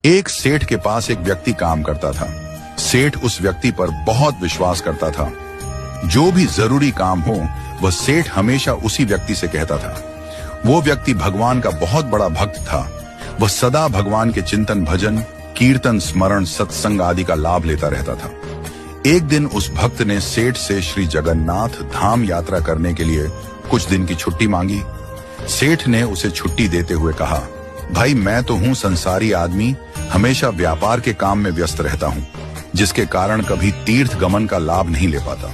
एक सेठ के पास एक व्यक्ति काम करता था। सेठ उस व्यक्ति पर बहुत विश्वास करता था। जो भी जरूरी काम हो वह सेठ हमेशा उसी व्यक्ति से कहता था। वो व्यक्ति भगवान का बहुत बड़ा भक्त था। वह सदा भगवान के चिंतन, भजन, कीर्तन, स्मरण, सत्संग आदि का लाभ लेता रहता था। एक दिन उस भक्त ने सेठ से श्री जगन्नाथ धाम यात्रा करने के लिए कुछ दिन की छुट्टी मांगी। सेठ ने उसे छुट्टी देते हुए कहा, भाई मैं तो हूं संसारी आदमी, हमेशा व्यापार के काम में व्यस्त रहता हूं, जिसके कारण कभी तीर्थ गमन का लाभ नहीं ले पाता।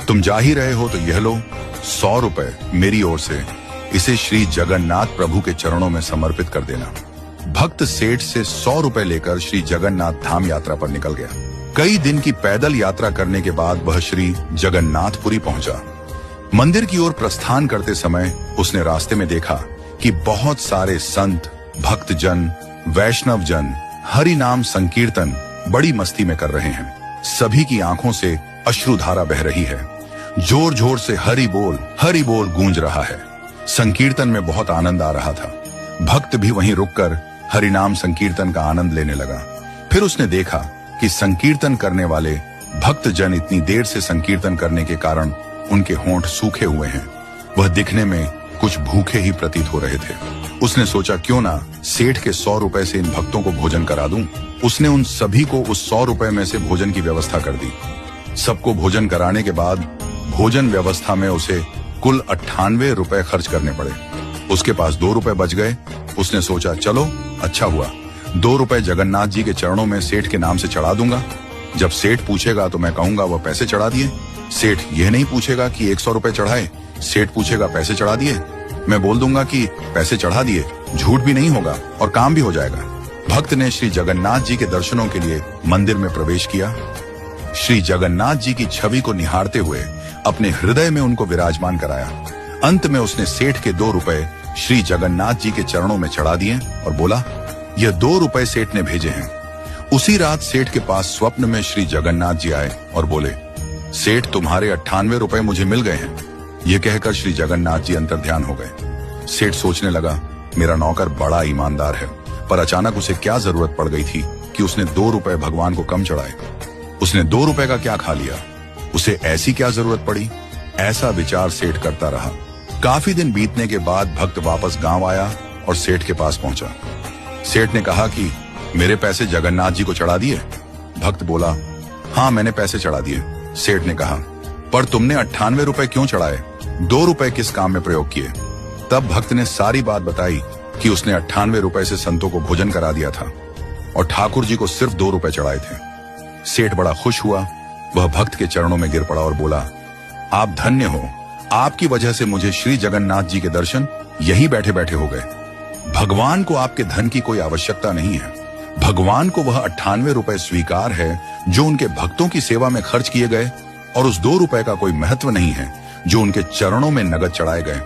तुम जा ही रहे हो तो यह लो 100 रुपए मेरी ओर से, इसे श्री जगन्नाथ प्रभु के चरणों में समर्पित कर देना। भक्त सेठ से 100 रुपए लेकर श्री जगन्नाथ धाम यात्रा पर निकल गया। कई दिन की पैदल यात्रा करने के बाद वह श्री जगन्नाथपुरी पहुंचा। मंदिर की ओर प्रस्थान करते समय उसने रास्ते में देखा कि बहुत सारे संत, भक्तजन, वैष्णव जन हरि नाम संकीर्तन बड़ी मस्ती में कर रहे हैं। सभी की आंखों से अश्रुधारा बह रही है। जोर जोर से हरि बोल गूंज रहा है। संकीर्तन में बहुत आनंद आ रहा था। भक्त भी वहीं रुककर हरि नाम संकीर्तन का आनंद लेने लगा। फिर उसने देखा कि संकीर्तन करने वाले भक्तजन इतनी देर से संकीर्तन करने के कारण उनके होंठ सूखे हुए हैं। वह दिखने में कुछ भूखे ही प्रतीत हो रहे थे। उसने सोचा क्यों ना सेठ के 100 रुपए से इन भक्तों को भोजन करा दूं। उसने उन सभी को उस 100 रुपए में से भोजन की व्यवस्था कर दी। सबको भोजन कराने के बाद भोजन व्यवस्था में उसे कुल 98 रुपए खर्च करने पड़े। उसके पास 2 रुपए बच गए। उसने सोचा चलो अच्छा हुआ, 2 रुपए जगन्नाथ जी के चरणों में सेठ के नाम से चढ़ा दूंगा। जब सेठ पूछेगा तो मैं कहूंगा वह पैसे चढ़ा दिए। सेठ यह नहीं पूछेगा कि 100 रुपए चढ़ाए, सेठ पूछेगा पैसे चढ़ा दिए। मैं बोल दूंगा कि पैसे चढ़ा दिए, झूठ भी नहीं होगा और काम भी हो जाएगा। भक्त ने श्री जगन्नाथ जी के दर्शनों के लिए मंदिर में प्रवेश किया। श्री जगन्नाथ जी की छवि को निहारते हुए अपने हृदय में उनको विराजमान कराया। अंत में उसने सेठ के 2 रुपए श्री जगन्नाथ जी के चरणों में चढ़ा दिए और बोला, यह 2 रुपए सेठ ने भेजे हैं। उसी रात सेठ के पास स्वप्न में श्री जगन्नाथ जी आए और बोले, सेठ तुम्हारे 98 रुपए मुझे मिल गए हैं। यह कहकर श्री जगन्नाथ जी अंतर्ध्यान हो गए। सेठ सोचने लगा, मेरा नौकर बड़ा ईमानदार है, पर अचानक उसे क्या जरूरत पड़ गई थी कि उसने 2 रुपए भगवान को कम चढ़ाए। उसने 2 रुपए का क्या खा लिया, उसे ऐसी क्या जरूरत पड़ी। ऐसा विचार सेठ करता रहा। काफी दिन बीतने के बाद भक्त वापस गांव आया और सेठ के पास पहुंचा। सेठ ने कहा कि मेरे पैसे जगन्नाथ जी को चढ़ा दिए। भक्त बोला, हाँ मैंने पैसे चढ़ा दिए। सेठ ने कहा, पर तुमने 98 रुपए क्यों चढ़ाए, 2 रुपए किस काम में प्रयोग किए। तब भक्त ने सारी बात बताई कि उसने 98 रुपए से संतों को भोजन करा दिया था और ठाकुर जी को सिर्फ 2 रुपए चढ़ाए थे। सेठ बड़ा खुश हुआ। वह भक्त के चरणों में गिर पड़ा और बोला, आप धन्य हो, आपकी वजह से मुझे श्री जगन्नाथ जी के दर्शन यही बैठे बैठे हो गए। भगवान को आपके धन की कोई आवश्यकता नहीं है। भगवान को वह 98 रुपए स्वीकार है जो उनके भक्तों की सेवा में खर्च किए गए, और उस 2 रुपए का कोई महत्व नहीं है जो उनके चरणों में नगद चढ़ाए गए।